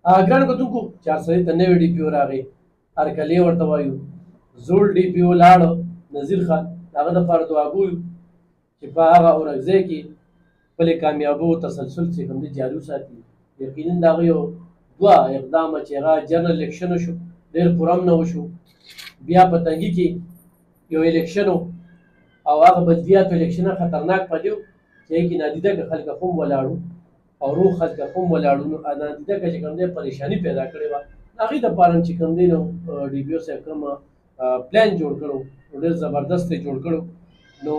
ګرانو کتونکو 400 ته نوی ډي پي او راغی، هرکلی ورته وایو. زوړ ډي پي او لاړ نذیر خان، د هغه دپاره دعاګویو چې په هغه اورکزۍ کې خپلې کامیابو تسلسل چې کوم دی جاري وساتي. یقینا د هغه یو دوه اقدامه چې هغه جنرال الیکشن وشو، ډېر پرامنه وشو. بیا په تنګي کې یو الیکشن و او هغه بلدیاتو الیکشن خطرناک پدې و چې هغې کې نادیده که خلک هم ولاړو او روغ خلک هم ولاړو. نو نادیده که چې کوم دی پریشاني پیدا کړې وه، هغې دپاره چې کوم دی نو ډي پي او صاحب کوم پلان جوړ کړو، ډېر زبردست یې جوړ کړو. نو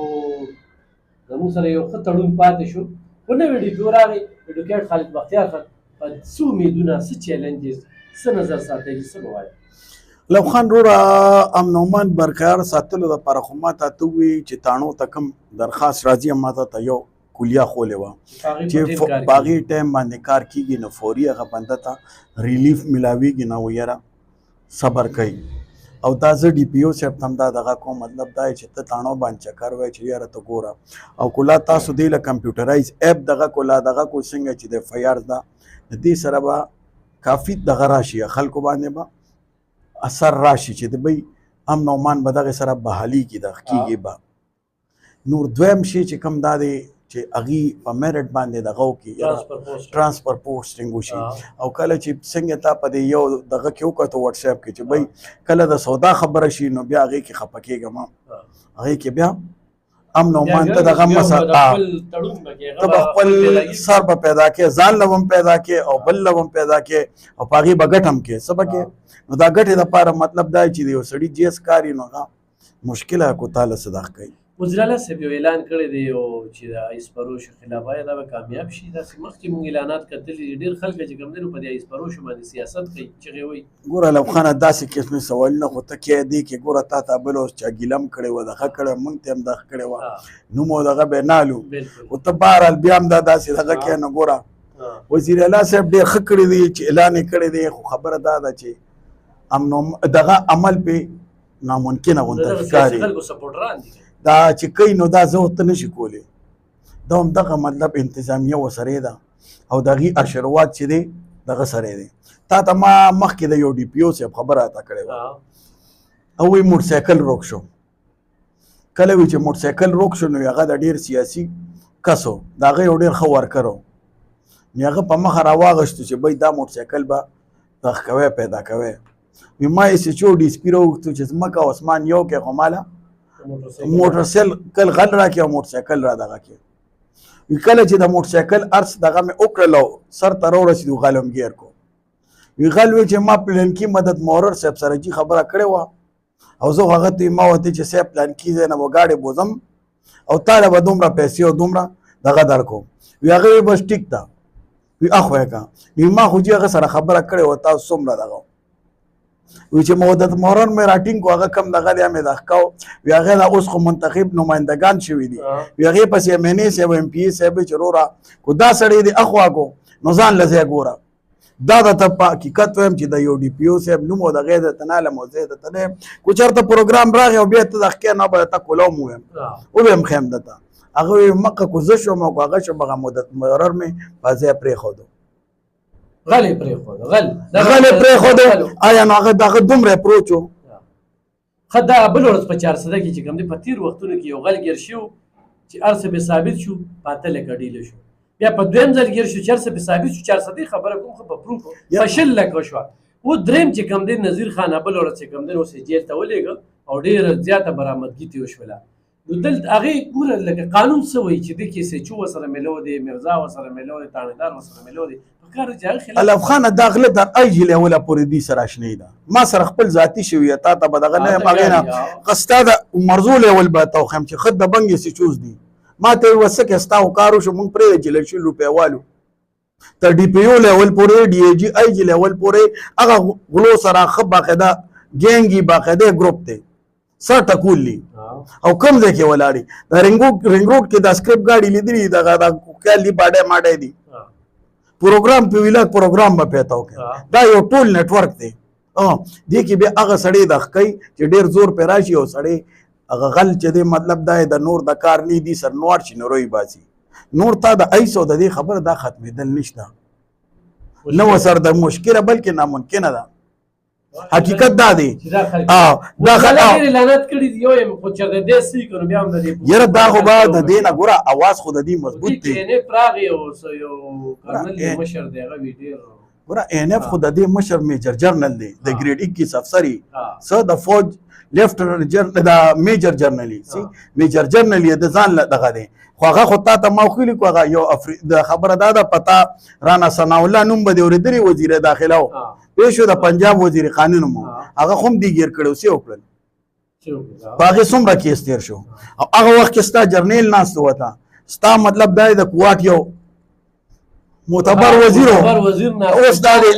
زموږ سره یو ښه تړون پاتې شو، خو نوی ډي پي او راغی. ایډوکیټ خالد بختیار خان په څه امیدونه، څه چیلنجز، څه نظر ساتئ، څه به وایي؟ لو خان روړه امن او امان برقرار ساتلو دپاره خو ما ته ته ووایي چې تاڼو ته کوم درخواست راځي، ما ته یو کلیه خولې وه چې په هغې ټایم باندې کار کېږي نو فوري هغه بنده ته ریلیف میلاویږي نه. و یاره صبر کوي. او دا زه ډي پي او صاحب ته هم دا دغه کوم مطلب دا چې ته تاڼو باندې چکر وایي چې یاره ته ګوره او کلا تاسو دې له کمپیوټرایز ایپ دغه کلا دغه کو څنګه چې د اف آی آر ده د دې سره به کافي دغه راشي، خلکو باندې به اثر راشي چې د بی امن او امان به دغې سره بحالي کېږي به. نور دویم شی چې کوم دا دی چې هغې په میرټ باندې دغه وکړي، ټرانسفر پوسټینګ وشي. او کله چې څنګه تا په دې یو دغه کې وکړه وټس اپ کې چې بی کله د سودا خبره شي نو بیا هغې کې خفه کېږم، هغې کې بیا امن او امان ته دغه مسله ته به خپل سر به پیدا کې، ځان له هم پیدا کې او بل له هم پیدا کې او په هغې به ګټه هم کې څه به کې. نو دا ګټې دپاره مطلب دا چې د یو سړي جیس کاري نو هغه مشکله کو تاله صداق کوي. وزیر اعلی صاحب یو اعلان کړی دی چې د ایس پروش خلاف دا به کامیاب شي. داسې مخکې مونږ اعلانات کتلي ډېر خلک چې کوم دی نو په دې ایس پروش باندې سیاست کوي، چغې وایي. ګوره لو خانه داسې قسمي سوالونه خو ته کې دی کې ګوره تا ته بل اوس چا ګیلم کړی وه دغه کړی وه مونږ ته هم دغه کړی وه نوم او دغه به یې نالو. خو ته بهرحال بیا هم دا داسې دغه کې نو ګوره وزیر اعلی صاحب ډېر ښه کړی دی چې اعلان یې کړی دی. خو خبره دا ده چې دغه عمل پې ناممکنه غونته ښکاري. دا چې کوي نو دا زه ورته نشي کولی. دا هم دغه مطلب انتظامیه ورسره ده او د هغې اشروات چې دی دغه سره دی. تا ته ما مخکې د یو ډي پي او صاحب خبره راته کړې وه او وایي موټرسایکل روک شو. کله وایي چې موټرسایکل روک شو نو هغه د ډېر سیاسي کس و، د هغه یو ډېر ښه ورکر و. نو هغه په مخه راواغشتو چې بی دا موټرسایکل به دغه کوی پیدا کوی. وایي ما یې سچو ډي سپي راوغوښتو چې ځمکه او اسمان یو کې خو ماله موټرسایکل غل راکړي او موټرسایکل را دغه کړي. وایي کله چې د موټرسایکل ارس دغه مې وکړل او سر ته راورسېدو غلمګیر کو. وایي غل وایي چې ما پلانکي مدد مورر صاحب سره جي خبره کړې وه او زه هغه ته ما ورته چې صاحب پلانکي ځای نه به ګاډۍ بوځم او تا له به دومره پیسې او دومره دغه درکوم. وایي هغه وایي بس ټیک ده. وایي اخ وایه که وایي ما خو جي هغه سره خبره کړې وه تاسو څومره دغه وی چې مودت مورن مې راټینګ کو هغه کم دغه دی مې دښکاو. وی هغه دا اوس خو منتخب نمایندگان شوي دي. وی هغې پسې ایم این اے صاحب ایم پي اے صاحب چې وروره خو دا سړی دی اخوا کو نو ځان له ځای ګوره. دا درته په حقیقت وایم چې د یو ډي پي او صاحب نوم او د هغې درته نه علم او زه درته نه یم. کو چېرته پروګرام راغی او بیا ته د ښکې نه به درته کولوم ووایم وبه یم ښیم درته. هغه وایي مکه کو زه شوم او هغه شوم هغه مودت مورر مې په ځای پرېښودو. غلی پرېښود غلی پرېښود. آیا نو هغه دغه دومره اپروچ و. ښه دا بل ورځ په 400 کې چې کوم دی په تېر وختونو کې یو غل ګیر شو چې هر څه بې ثابت شو په 8 لکه ډیله شو. بیا په دویم ځل ګیر شو چې هر څه بې ثابت شو 400 خبره کوم خو په پروف په 6 لکه شوه. و درېیم چې کوم دی نظیر خان بل ورځ چې کوم دی اوس یې جیل ته ولېږه او ډېره زیاته برآمدګي ترې وشوله. نو دلته هغې ګوره لکه قانون څه وایي چې دې کې سچو ورسره میلو دی، مرزا ورسره میلو دی، تاڼېدار ورسره میلو دی. الف خانه دا غله تر ای جی لیوله پورې دې سره اشنی ده. ما سره خپل ذاتي شویه تا ته به دغه نه یم هغې نه قستا د مرزو لیول به ته وښیم چې خود د بنګې سچوز دي. ما ته یې وسه کې ستا وکار وشو مونږ پرېږده چې 100 روپۍ والو تر ډي پي او لیول پورې ډي ای جي ای جي لیول پورې هغه غلو سره ښه باقاعده ګینګي باقاعده ګروپ دی سر ټکول دي او کوم ځای کې ولاړي. د رنګ روډ کې د سکرپ ګاډي لیدلي دغه د کالي باډی ماډی دي پروګرام په ویلاګ پروګرام به پیدا وکړي. دا یو ټول نیټورک دی. دې کې بیا هغه سړی دغه کوي چې ډېر زور پې راشي او سړی هغه غل چې دی مطلب دا د نور د کار نه دي سر نوار شي نو روی باسي. نور تا د ایسو د دې خبره دا ختمېدل نشته. نه ورسره د مشکله بلکې ناممکنه ده حقیقت دا دی دا خلک لعنت کړي دی یو خو چې د دې سې کړو بیا هم د دې یره دا خو به د دې نه ګوره اواز خو د دې مضبوط دی نه پراغي او یو کرنل مشر دی هغه ویډیو ګوره ان اف خو د دې مشر میجر جرنل دی د ګریډ 21 افسری سر د فوج لیفټننټ جنرال د میجر جرنل سي میجر جرنل یې د ځان دغه دی خو هغه خو تا ته ما ویلي خو هغه یو د خبره دا ده پتا رانا ثناء الله نوم به د اورېدلي وزیر داخله و پیشو د پنجاب وزیر قانون مو هغه هم دی ګیر کړو سی وکړل په هغې څومره کیس تیر شو او هغه وخت کې ستا جرنیل ناست وته ستا مطلب دا د قوات یو معتبر وزیر اوس دا دی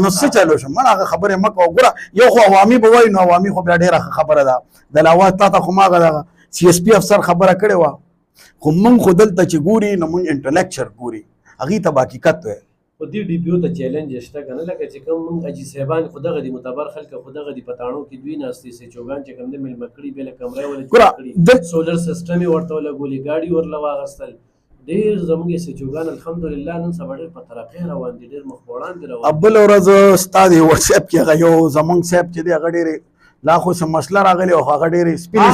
نو څه چلو شو من هغه خبرې مه کوه ګوره یو خو عوامي به وایي نو عوامي خو بیا ډېره خبره ده د لاواز تا ته خو ما هغه سی ایس پي افسر خبره کړې وه خو موږ خو دلته چې ګوري نو موږ انټلیکچر ګوري هغې ته به حقیقت وی خو دې ډي پي او ته چیلنج شته که نه لکه چې کوم موږ اجي صاحبان خو دغه دي معتبر خلک خو دغه دي په تاڼو کې دوی ناستې سچوګان چې کوم دی میلمه کړي بېله کمره ولې جوړ کړي سولر سیسټم یې ورته ولګولي ګاډي ورله واغستل ډېر زموږ سچوګان الحمدلله نن سبا ډېر په ترقۍ روان دي ډېر مخ په وړاندې روان دي بله ورځ ستا د وټساپ کې هغه یو زموږ صاحب چې دی هغه ډېرې لا خو څه مسله راغلې او هغه ډېرې سپینې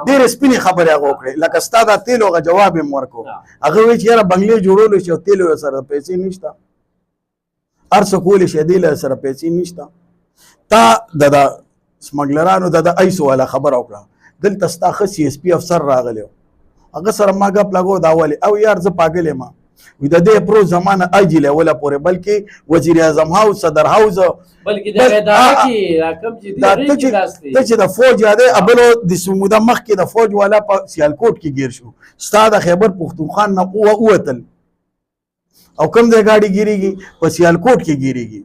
ډېرې سپینې خبرې هغه وکړې لکه ستا دا تیلو هغه جواب یې ورکړو هغه وایي چې یاره بنګلې جوړولی شي او تیلو یې سره پیسې نشته هر څه کولی شي دې له سره پیسې نشته تا د سمګلرانو د ایسو والا خبره وکړه دلته ستا ښه سی ایس پي افسر راغلی هغه سره ما ګپ لګو دا ولې او یار زه پاګل یم وي د دې پرو زمانه اجي لیوله پورې بلکې وزیر اعظم هاوس صدر هاوس بلکې د اداره کې راکم چې ته چې د فوج یادې ابلو د سموده مخکې د فوج والا په سیالکوټ کې ګیر شو ستا د خیبر پښتونخوا نه ووتل او کوم ځای ګاډي ګیریږي په سیالکوټ کې ګیریږي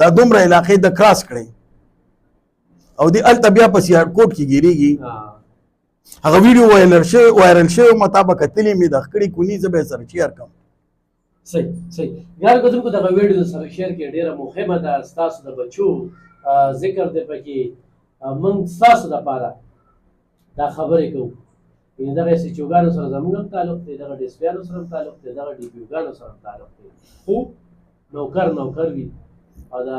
دا دومره علاقې د کراس کړي او دی الته بیا په سیالکوټ کې ګیریږي هغه ویډیو وایرل شوی مطابق کتلی مې د خکړې کونی زه به سره شیر کړم صحیح یار کوم دغه ویډیو سره شیر کې ډیره مهمه ده ستاسو د بچو ذکر دی پکې موږ ستاسو لپاره دا خبرې کوو یعنې دغه سچوګانو سره زموږ هم تعلق دی دغه ډیسپیانو سره هم تعلق دی دغه ډي پي اوګانو سره هم تعلق دی خو نوکر وي او د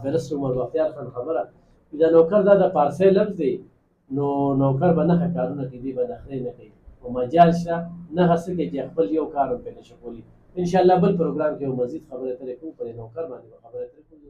بیرسټر عمر بختیار خان خبره دا نوکر دا د پارسۍ لفظ دی نو نوکر به نښه کارونه کوي دی به نخرې نه کوي او مجال شته نه هڅه کوي چې خپل یو کار هم پرې نشي کولی انشاءالله بل پروګرام کې یو مزید خبرې ترې کوو په دې نوکر باندې به خبرې ترې کوو